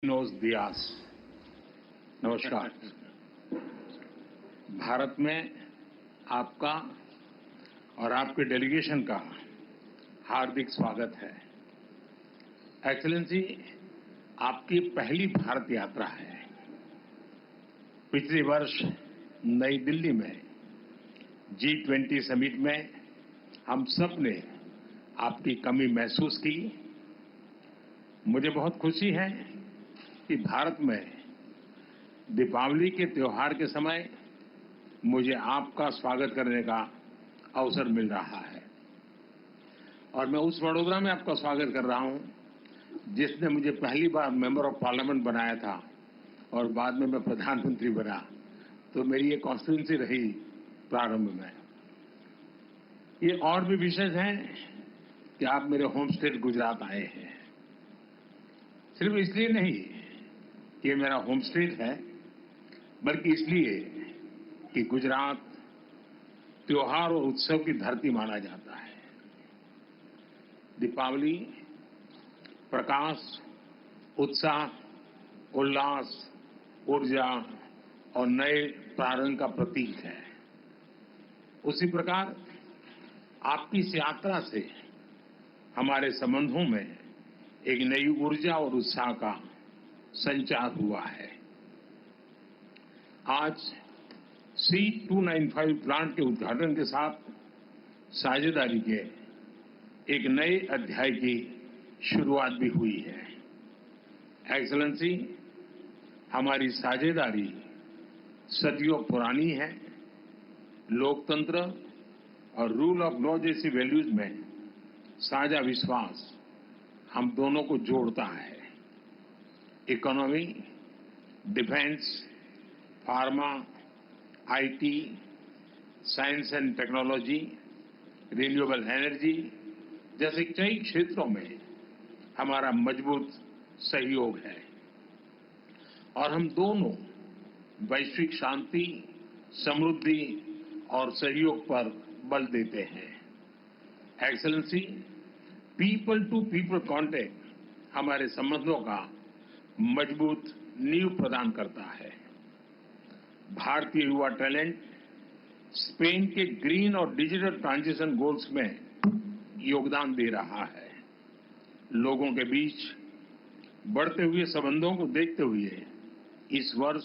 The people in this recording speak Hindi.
नोज दियास। नमस्कार। भारत में आपका और आपके डेलीगेशन का हार्दिक स्वागत है। एक्सेलेंसी, आपकी पहली भारत यात्रा है। पिछले वर्ष नई दिल्ली में G20 समिट में हम सब ने आपकी कमी महसूस की। मुझे बहुत खुशी है कि भारत में दीपावली के त्योहार के समय मुझे आपका स्वागत करने का अवसर मिल रहा है और मैं उस वडोदरा में आपका स्वागत कर रहा हूं जिसने मुझे पहली बार मेंबर ऑफ पार्लियामेंट बनाया था और बाद में मैं प्रधानमंत्री बना, तो मेरी ये कॉन्स्टिट्यूंसी रही प्रारंभ में। ये और भी विशेष है कि आप मेरे होम स्टेट गुजरात आए हैं। सिर्फ इसलिए नहीं कि ये मेरा होम स्टेट है, बल्कि इसलिए कि गुजरात त्योहार और उत्सव की धरती माना जाता है। दीपावली प्रकाश, उत्साह, उल्लास, ऊर्जा और नए प्रारंभ का प्रतीक है। उसी प्रकार आपकी इस यात्रा से हमारे संबंधों में एक नई ऊर्जा और उत्साह का संचार हुआ है। आज C295 प्लांट के उद्घाटन के साथ साझेदारी के एक नए अध्याय की शुरुआत भी हुई है। एक्सेलेंसी, हमारी साझेदारी सदियों पुरानी है। लोकतंत्र और रूल ऑफ लॉ जैसी वैल्यूज में साझा विश्वास हम दोनों को जोड़ता है। Economy, defence, pharma, IT, science and technology, renewable energy जैसे कई क्षेत्रों में हमारा मजबूत सहयोग है और हम दोनों वैश्विक शांति, समृद्धि और सहयोग पर बल देते हैं। Excellency, people to people contact हमारे संबंधों का मजबूत नींव प्रदान करता है। भारतीय युवा टैलेंट स्पेन के ग्रीन और डिजिटल ट्रांजिशन गोल्स में योगदान दे रहा है। लोगों के बीच बढ़ते हुए संबंधों को देखते हुए इस वर्ष